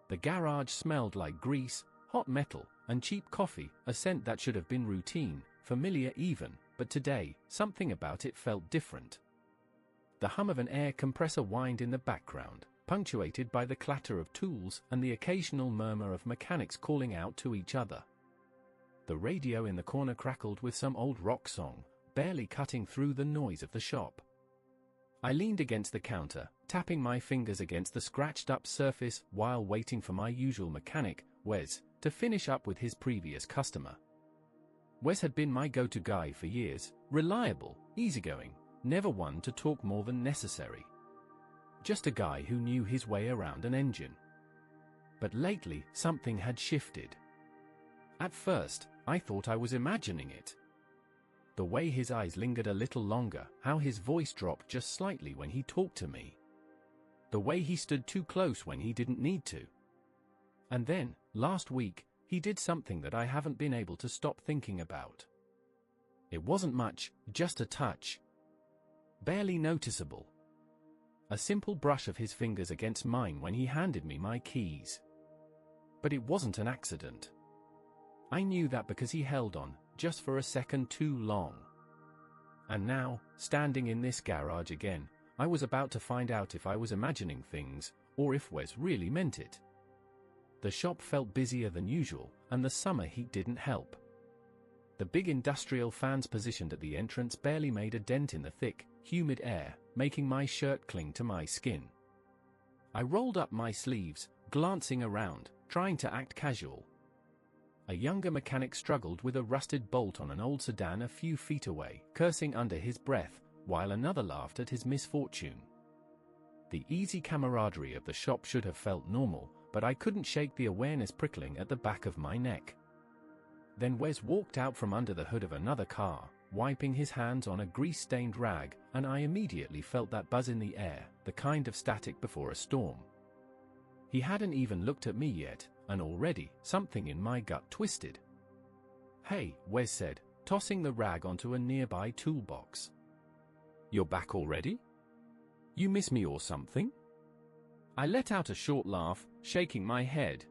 The garage smelled like grease, hot metal, and cheap coffee, a scent that should have been routine, familiar even, but today, something about it felt different. The hum of an air compressor whined in the background, punctuated by the clatter of tools and the occasional murmur of mechanics calling out to each other. The radio in the corner crackled with some old rock song, barely cutting through the noise of the shop. I leaned against the counter, tapping my fingers against the scratched-up surface while waiting for my usual mechanic, Wes, to finish up with his previous customer. Wes had been my go-to guy for years, reliable, easygoing, never one to talk more than necessary. Just a guy who knew his way around an engine. But lately, something had shifted. At first, I thought I was imagining it. The way his eyes lingered a little longer, how his voice dropped just slightly when he talked to me. The way he stood too close when he didn't need to. And then, last week, he did something that I haven't been able to stop thinking about. It wasn't much, just a touch. Barely noticeable. A simple brush of his fingers against mine when he handed me my keys. But it wasn't an accident. I knew that because he held on, just for a second too long. And now, standing in this garage again, I was about to find out if I was imagining things, or if Wes really meant it. The shop felt busier than usual, and the summer heat didn't help. The big industrial fans positioned at the entrance barely made a dent in the thick, humid air, making my shirt cling to my skin. I rolled up my sleeves, glancing around, trying to act casual. A younger mechanic struggled with a rusted bolt on an old sedan a few feet away, cursing under his breath, while another laughed at his misfortune. The easy camaraderie of the shop should have felt normal, but I couldn't shake the awareness prickling at the back of my neck. Then Wes walked out from under the hood of another car, wiping his hands on a grease-stained rag, and I immediately felt that buzz in the air, the kind of static before a storm. He hadn't even looked at me yet, and already, something in my gut twisted. "Hey," Wes said, tossing the rag onto a nearby toolbox. "You're back already? You miss me or something?" I let out a short laugh, shaking my head.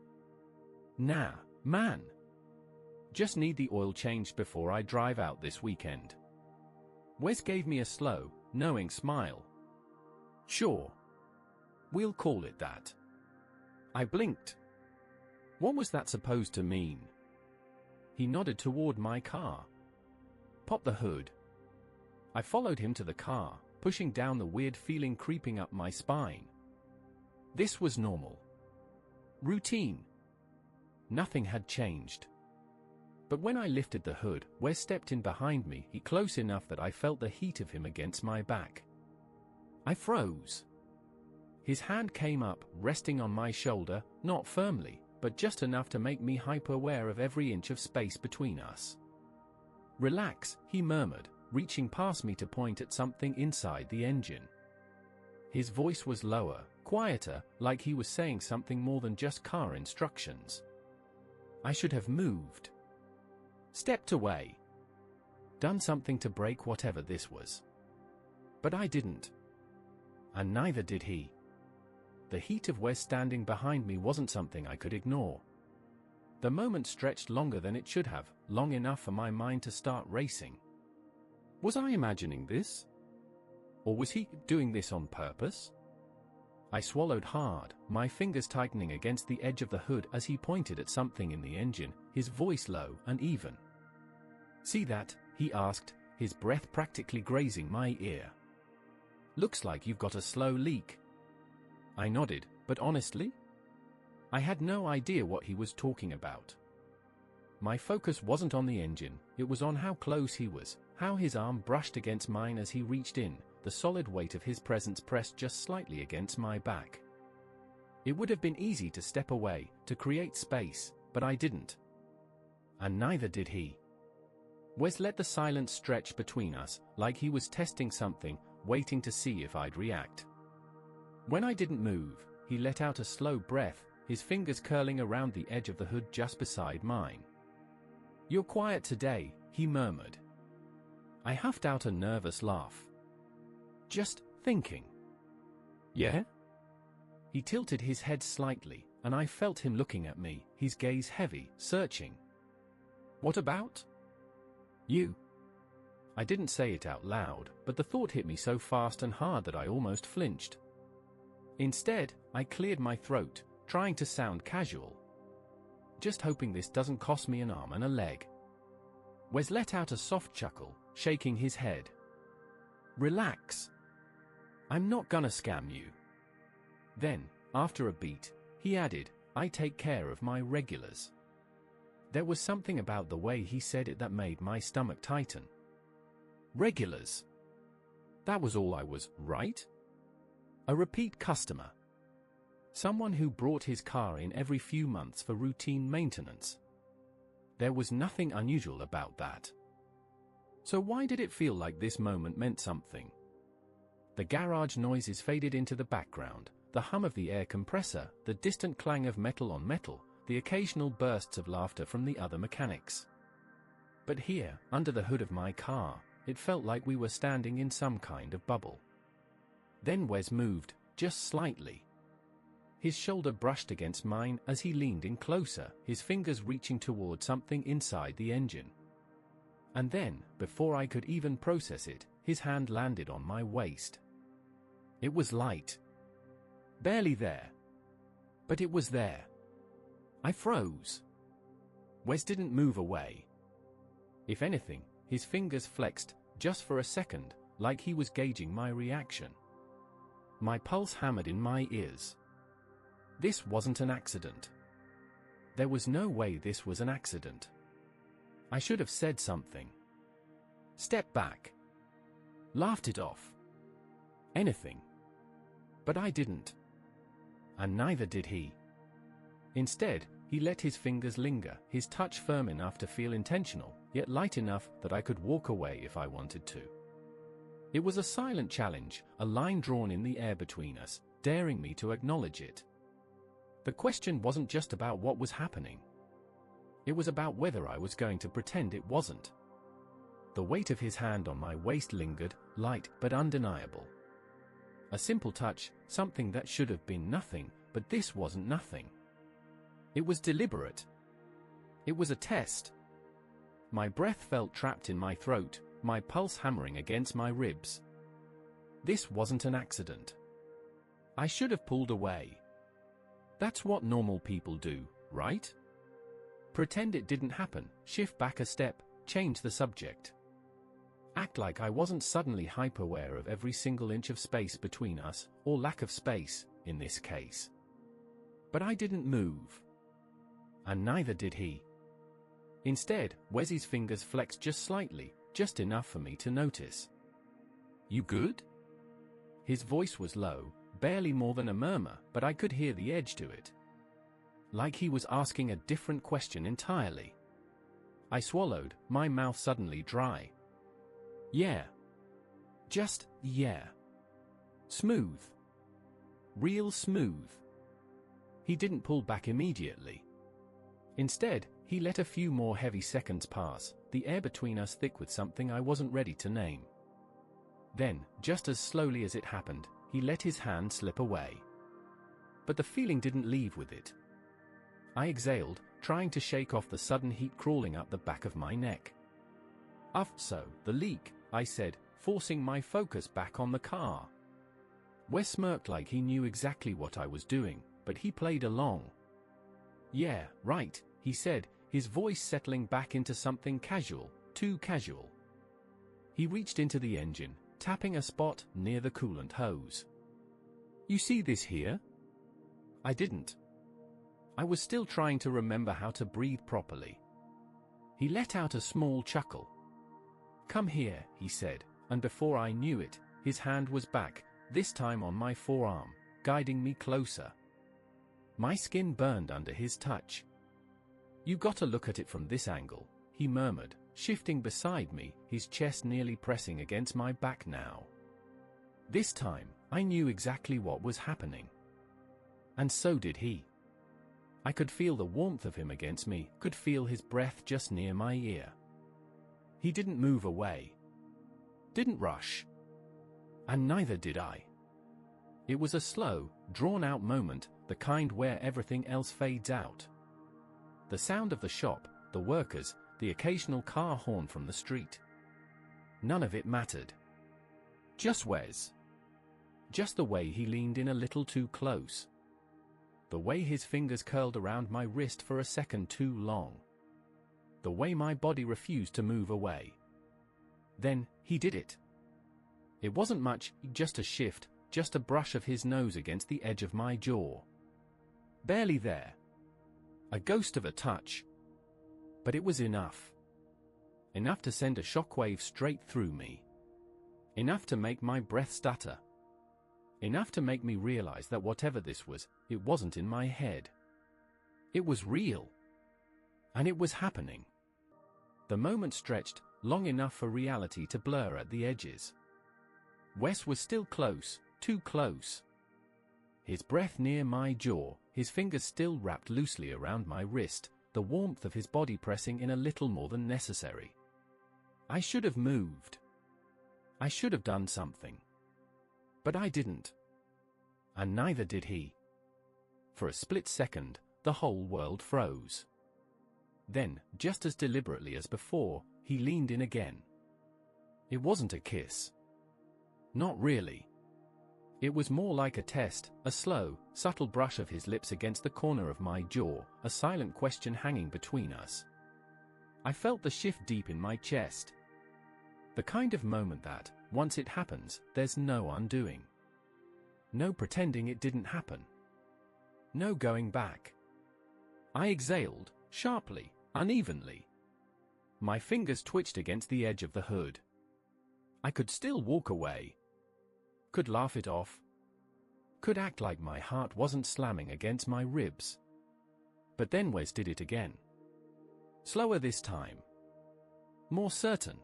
"Nah, man. Just need the oil changed before I drive out this weekend." Wes gave me a slow, knowing smile. "Sure. We'll call it that." I blinked. What was that supposed to mean? He nodded toward my car. "Pop the hood." I followed him to the car, pushing down the weird feeling creeping up my spine. This was normal. Routine. Nothing had changed. But when I lifted the hood, Wes stepped in behind me, close enough that I felt the heat of him against my back. I froze. His hand came up, resting on my shoulder, not firmly, but just enough to make me hyper-aware of every inch of space between us. "Relax," he murmured, reaching past me to point at something inside the engine. His voice was lower, quieter, like he was saying something more than just car instructions. I should have moved. Stepped away. Done something to break whatever this was. But I didn't. And neither did he. The heat of Wes standing behind me wasn't something I could ignore. The moment stretched longer than it should have, long enough for my mind to start racing. Was I imagining this? Or was he doing this on purpose? I swallowed hard, my fingers tightening against the edge of the hood as he pointed at something in the engine, his voice low and even. "See that?" he asked, his breath practically grazing my ear. "Looks like you've got a slow leak." I nodded, but honestly? I had no idea what he was talking about. My focus wasn't on the engine, it was on how close he was, how his arm brushed against mine as he reached in, the solid weight of his presence pressed just slightly against my back. It would have been easy to step away, to create space, but I didn't. And neither did he. Wes let the silence stretch between us, like he was testing something, waiting to see if I'd react. When I didn't move, he let out a slow breath, his fingers curling around the edge of the hood just beside mine. "You're quiet today," he murmured. I huffed out a nervous laugh. "Just thinking." "Yeah?" He tilted his head slightly, and I felt him looking at me, his gaze heavy, searching. "What about you?" I didn't say it out loud, but the thought hit me so fast and hard that I almost flinched. Instead, I cleared my throat, trying to sound casual. "Just hoping this doesn't cost me an arm and a leg." Wes let out a soft chuckle, shaking his head. "Relax. I'm not gonna scam you." Then, after a beat, he added, "I take care of my regulars." There was something about the way he said it that made my stomach tighten. Regulars. That was all I was, right? A repeat customer. Someone who brought his car in every few months for routine maintenance. There was nothing unusual about that. So why did it feel like this moment meant something? The garage noises faded into the background, the hum of the air compressor, the distant clang of metal on metal, the occasional bursts of laughter from the other mechanics. But here, under the hood of my car, it felt like we were standing in some kind of bubble. Then Wes moved, just slightly. His shoulder brushed against mine as he leaned in closer, his fingers reaching toward something inside the engine. And then, before I could even process it, his hand landed on my waist. It was light. Barely there. But it was there. I froze. Wes didn't move away. If anything, his fingers flexed, just for a second, like he was gauging my reaction. My pulse hammered in my ears. This wasn't an accident. There was no way this was an accident. I should have said something. Stepped back. Laughed it off. Anything. But I didn't. And neither did he. Instead, he let his fingers linger, his touch firm enough to feel intentional, yet light enough that I could walk away if I wanted to. It was a silent challenge, a line drawn in the air between us, daring me to acknowledge it. The question wasn't just about what was happening. It was about whether I was going to pretend it wasn't. The weight of his hand on my waist lingered, light but undeniable. A simple touch, something that should have been nothing, but this wasn't nothing. It was deliberate. It was a test. My breath felt trapped in my throat, my pulse hammering against my ribs. This wasn't an accident. I should have pulled away. That's what normal people do, right? Pretend it didn't happen, shift back a step, change the subject. Act like I wasn't suddenly hyper-aware of every single inch of space between us, or lack of space, in this case. But I didn't move. And neither did he. Instead, Wes's fingers flexed just slightly, just enough for me to notice. "You good?" His voice was low, barely more than a murmur, but I could hear the edge to it. Like he was asking a different question entirely. I swallowed, my mouth suddenly dry. "Yeah. Just, yeah. Smooth. Real smooth." He didn't pull back immediately. Instead, he let a few more heavy seconds pass, the air between us thick with something I wasn't ready to name. Then, just as slowly as it happened, he let his hand slip away. But the feeling didn't leave with it. I exhaled, trying to shake off the sudden heat crawling up the back of my neck. So, the leak," I said, forcing my focus back on the car. Wes smirked like he knew exactly what I was doing, but he played along. "Yeah, right," he said, his voice settling back into something casual, too casual. He reached into the engine, tapping a spot near the coolant hose. "You see this here?" I didn't. I was still trying to remember how to breathe properly. He let out a small chuckle. "Come here," he said, and before I knew it, his hand was back, this time on my forearm, guiding me closer. My skin burned under his touch. "You gotta look at it from this angle," he murmured, shifting beside me, his chest nearly pressing against my back now. This time, I knew exactly what was happening. And so did he. I could feel the warmth of him against me, could feel his breath just near my ear. He didn't move away. Didn't rush. And neither did I. It was a slow, drawn-out moment, the kind where everything else fades out. The sound of the shop, the workers, the occasional car horn from the street. None of it mattered. Just Wes. Just the way he leaned in a little too close. The way his fingers curled around my wrist for a second too long. The way my body refused to move away. Then, he did it. It wasn't much, just a shift, just a brush of his nose against the edge of my jaw. Barely there. A ghost of a touch. But it was enough. Enough to send a shockwave straight through me. Enough to make my breath stutter. Enough to make me realize that whatever this was, it wasn't in my head. It was real. And it was happening. The moment stretched, long enough for reality to blur at the edges. Wes was still close, too close. His breath near my jaw, his fingers still wrapped loosely around my wrist, the warmth of his body pressing in a little more than necessary. I should have moved. I should have done something. But I didn't. And neither did he. For a split second, the whole world froze. Then, just as deliberately as before, he leaned in again. It wasn't a kiss. Not really. It was more like a test, a slow, subtle brush of his lips against the corner of my jaw, a silent question hanging between us. I felt the shift deep in my chest. The kind of moment that, once it happens, there's no undoing. No pretending it didn't happen. No going back. I exhaled, sharply, unevenly. My fingers twitched against the edge of the hood. I could still walk away. Could laugh it off. Could act like my heart wasn't slamming against my ribs. But then Wes did it again. Slower this time. More certain.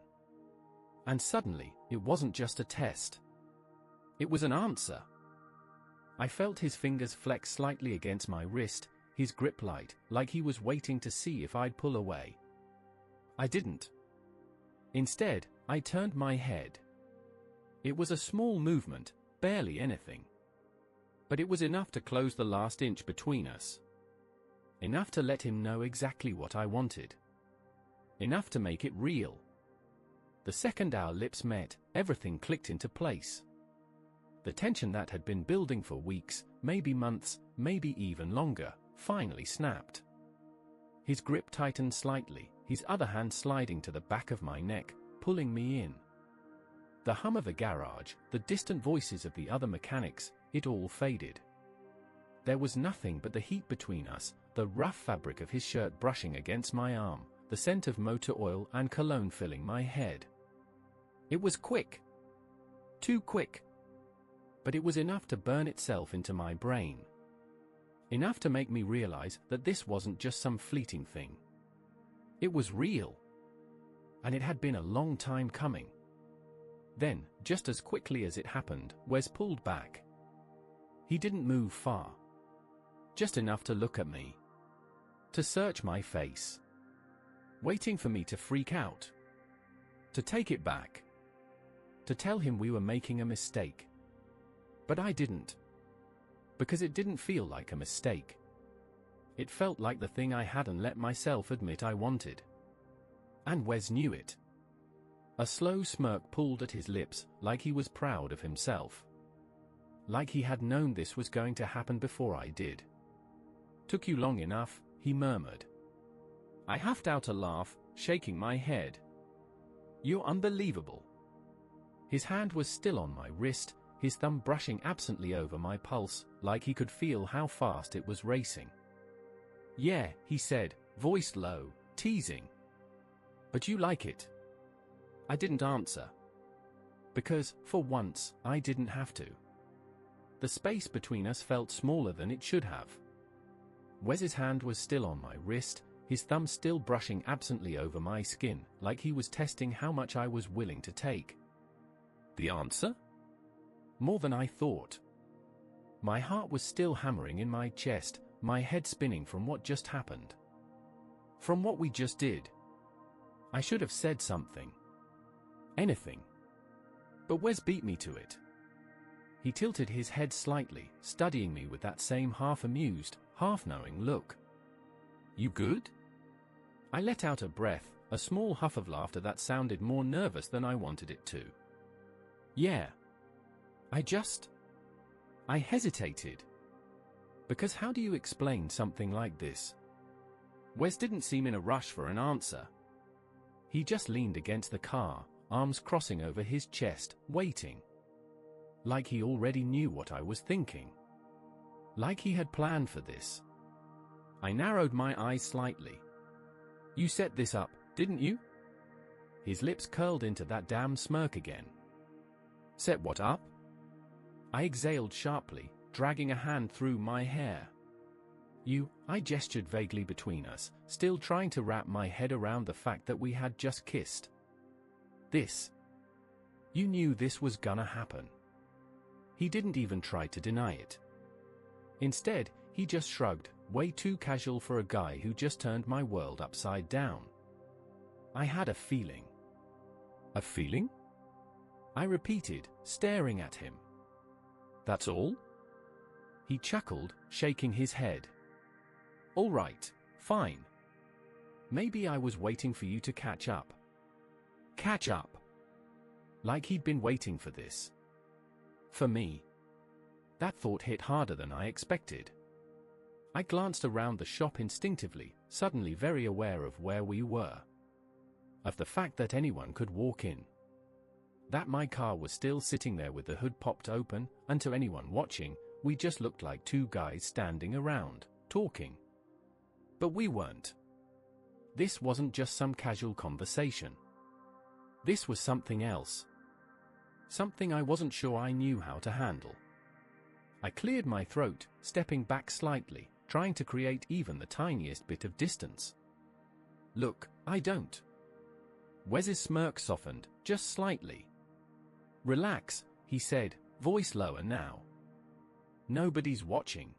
And suddenly, it wasn't just a test. It was an answer. I felt his fingers flex slightly against my wrist, his grip light, like he was waiting to see if I'd pull away. I didn't. Instead, I turned my head. It was a small movement, barely anything. But it was enough to close the last inch between us. Enough to let him know exactly what I wanted. Enough to make it real. The second our lips met, everything clicked into place. The tension that had been building for weeks, maybe months, maybe even longer, finally snapped. His grip tightened slightly, his other hand sliding to the back of my neck, pulling me in. The hum of the garage, the distant voices of the other mechanics, it all faded. There was nothing but the heat between us, the rough fabric of his shirt brushing against my arm, the scent of motor oil and cologne filling my head. It was quick. Too quick. But it was enough to burn itself into my brain. Enough to make me realize that this wasn't just some fleeting thing. It was real. And it had been a long time coming. Then, just as quickly as it happened, Wes pulled back. He didn't move far. Just enough to look at me. To search my face. Waiting for me to freak out. To take it back. To tell him we were making a mistake. But I didn't. Because it didn't feel like a mistake. It felt like the thing I hadn't let myself admit I wanted. And Wes knew it. A slow smirk pulled at his lips, like he was proud of himself. Like he had known this was going to happen before I did. "Took you long enough," he murmured. I huffed out a laugh, shaking my head. "You're unbelievable." His hand was still on my wrist, his thumb brushing absently over my pulse, like he could feel how fast it was racing. "Yeah," he said, voice low, teasing. "But you like it." I didn't answer. Because, for once, I didn't have to. The space between us felt smaller than it should have. Wes's hand was still on my wrist, his thumb still brushing absently over my skin, like he was testing how much I was willing to take. The answer? More than I thought. My heart was still hammering in my chest, my head spinning from what just happened. From what we just did. I should have said something. Anything. But Wes beat me to it. He tilted his head slightly, studying me with that same half-amused, half-knowing look. "You good?" I let out a breath, a small huff of laughter that sounded more nervous than I wanted it to. "Yeah. I hesitated. Because how do you explain something like this?" Wes didn't seem in a rush for an answer. He just leaned against the car, arms crossing over his chest, waiting. Like he already knew what I was thinking. Like he had planned for this. I narrowed my eyes slightly. "You set this up, didn't you?" His lips curled into that damn smirk again. "Set what up?" I exhaled sharply, dragging a hand through my hair. I gestured vaguely between us, still trying to wrap my head around the fact that we had just kissed. You knew this was gonna happen." He didn't even try to deny it. Instead, he just shrugged, way too casual for a guy who just turned my world upside down. I had a feeling. "A feeling?" I repeated, staring at him. "That's all?" He chuckled, shaking his head. "All right, fine. Maybe I was waiting for you to catch up." Catch up. Like he'd been waiting for this. For me. That thought hit harder than I expected. I glanced around the shop instinctively, suddenly very aware of where we were. Of the fact that anyone could walk in. That my car was still sitting there with the hood popped open, and to anyone watching, we just looked like two guys standing around, talking. But we weren't. This wasn't just some casual conversation. This was something else. Something I wasn't sure I knew how to handle. I cleared my throat, stepping back slightly, trying to create even the tiniest bit of distance. "Look, I don't." Wes's smirk softened, just slightly. "Relax," he said, voice lower now. "Nobody's watching."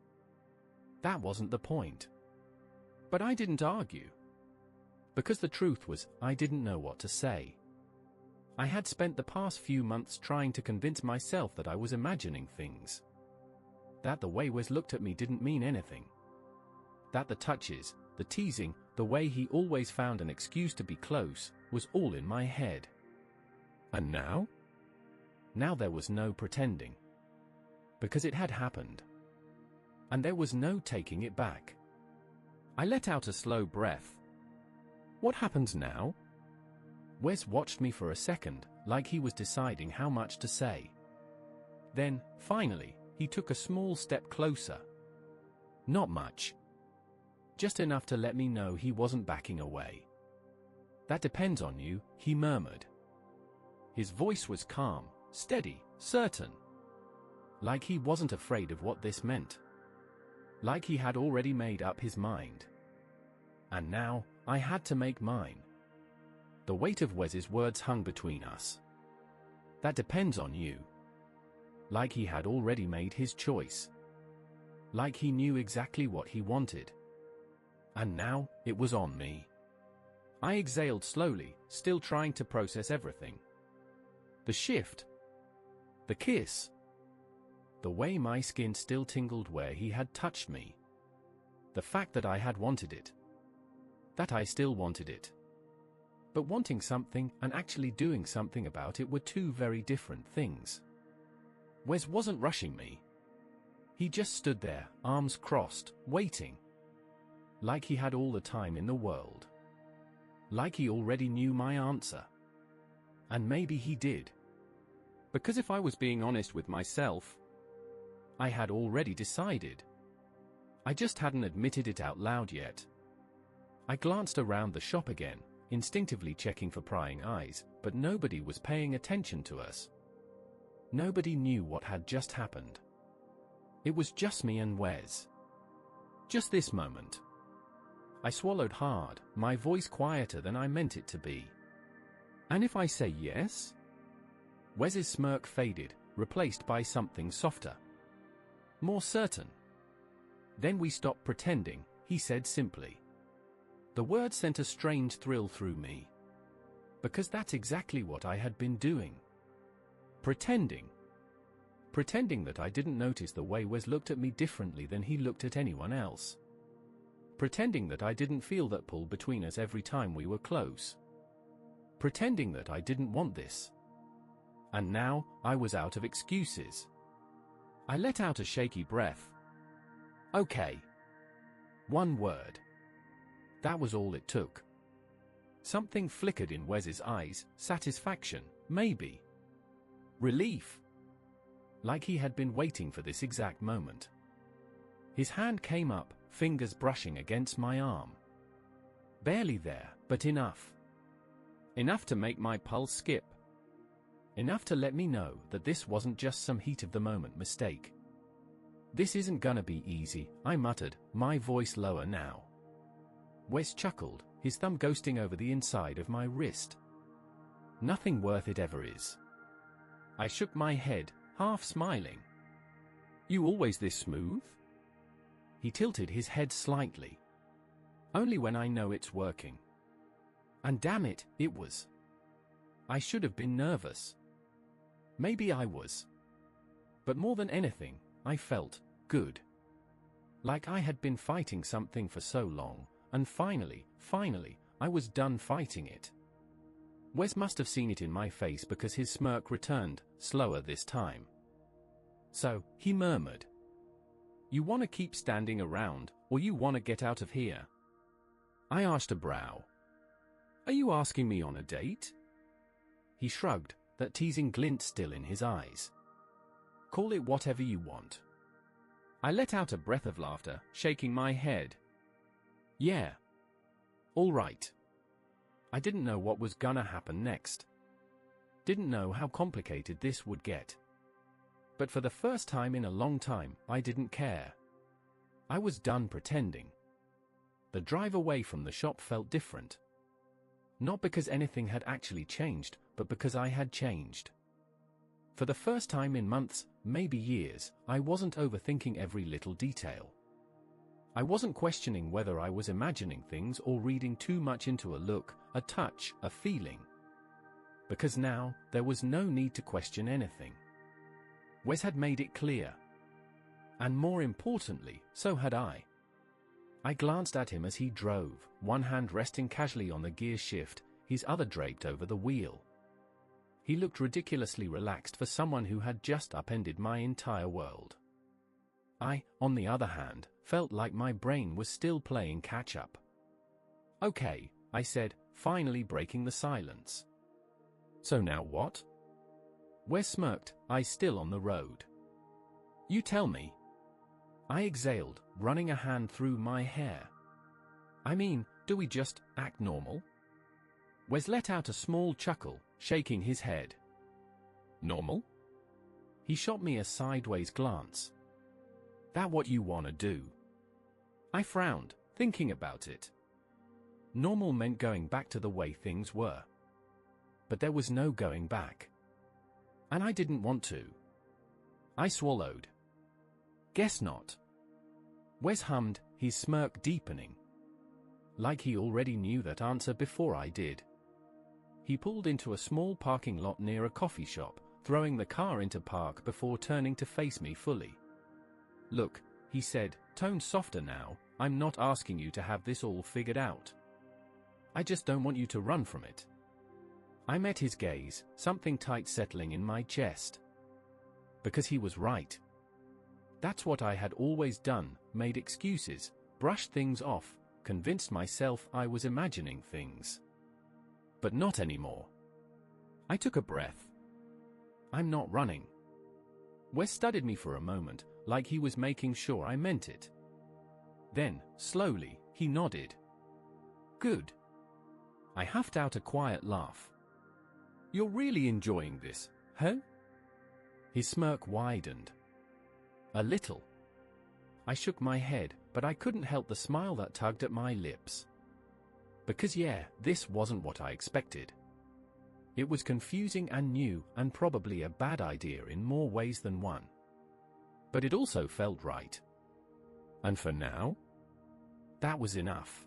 That wasn't the point. But I didn't argue. Because the truth was, I didn't know what to say. I had spent the past few months trying to convince myself that I was imagining things. That the way Wes looked at me didn't mean anything. That the touches, the teasing, the way he always found an excuse to be close, was all in my head. And now? Now there was no pretending. Because it had happened. And there was no taking it back. I let out a slow breath. What happens now? Wes watched me for a second, like he was deciding how much to say. Then, finally, he took a small step closer. Not much. Just enough to let me know he wasn't backing away. "That depends on you," he murmured. His voice was calm, steady, certain. Like he wasn't afraid of what this meant. Like he had already made up his mind. And now, I had to make mine. The weight of Wes's words hung between us. "That depends on you." Like he had already made his choice. Like he knew exactly what he wanted. And now, it was on me. I exhaled slowly, still trying to process everything. The shift. The kiss. The way my skin still tingled where he had touched me. The fact that I had wanted it. That I still wanted it. But wanting something and actually doing something about it were two very different things. Wes wasn't rushing me. He just stood there, arms crossed, waiting. Like he had all the time in the world. Like he already knew my answer. And maybe he did. Because if I was being honest with myself, I had already decided. I just hadn't admitted it out loud yet. I glanced around the shop again, instinctively checking for prying eyes, but nobody was paying attention to us. Nobody knew what had just happened. It was just me and Wes. Just this moment. I swallowed hard, my voice quieter than I meant it to be. "And if I say yes?" Wes's smirk faded, replaced by something softer. More certain. "Then we stop pretending," he said simply. The word sent a strange thrill through me. Because that's exactly what I had been doing. Pretending. Pretending that I didn't notice the way Wes looked at me differently than he looked at anyone else. Pretending that I didn't feel that pull between us every time we were close. Pretending that I didn't want this. And now, I was out of excuses. I let out a shaky breath. Okay. One word. That was all it took. Something flickered in Wes's eyes, satisfaction, maybe. Relief. Like he had been waiting for this exact moment. His hand came up, fingers brushing against my arm. Barely there, but enough. Enough to make my pulse skip. Enough to let me know that this wasn't just some heat-of-the-moment mistake. This isn't gonna be easy, I muttered, my voice lower now. Wes chuckled, his thumb ghosting over the inside of my wrist. Nothing worth it ever is. I shook my head, half smiling. You always this smooth? He tilted his head slightly. Only when I know it's working. And damn it, it was. I should have been nervous. Maybe I was. But more than anything, I felt good. Like I had been fighting something for so long, and finally, I was done fighting it. Wes must have seen it in my face because his smirk returned, slower this time. So, he murmured. You want to keep standing around, or you want to get out of here? I arched a brow. Are you asking me on a date? He shrugged, that teasing glint still in his eyes. Call it whatever you want. I let out a breath of laughter, shaking my head. Yeah. All right. I didn't know what was gonna happen next. Didn't know how complicated this would get. But for the first time in a long time, I didn't care. I was done pretending. The drive away from the shop felt different. Not because anything had actually changed, but because I had changed. For the first time in months, maybe years, I wasn't overthinking every little detail. I wasn't questioning whether I was imagining things or reading too much into a look, a touch, a feeling. Because now, there was no need to question anything. Wes had made it clear. And more importantly, so had I. I glanced at him as he drove, one hand resting casually on the gear shift, his other draped over the wheel. He looked ridiculously relaxed for someone who had just upended my entire world. I, on the other hand, felt like my brain was still playing catch-up. Okay, I said, finally breaking the silence. So now what? Wes smirked, eyes still on the road. You tell me. I exhaled, running a hand through my hair. I mean, do we just act normal? Wes let out a small chuckle, shaking his head. Normal? He shot me a sideways glance. That what you wanna do? I frowned, thinking about it. Normal meant going back to the way things were. But there was no going back. And I didn't want to. I swallowed. Guess not. Wes hummed, his smirk deepening. Like he already knew that answer before I did. He pulled into a small parking lot near a coffee shop, throwing the car into park before turning to face me fully. Look, he said, tone softer now, I'm not asking you to have this all figured out. I just don't want you to run from it. I met his gaze, something tight settling in my chest. Because he was right. That's what I had always done, made excuses, brushed things off, convinced myself I was imagining things. But not anymore. I took a breath. I'm not running. Wes studied me for a moment, like he was making sure I meant it. Then, slowly, he nodded. Good. I huffed out a quiet laugh. You're really enjoying this, huh? His smirk widened. A little. I shook my head, but I couldn't help the smile that tugged at my lips. Because yeah, this wasn't what I expected. It was confusing and new, and probably a bad idea in more ways than one. But it also felt right. And for now? That was enough.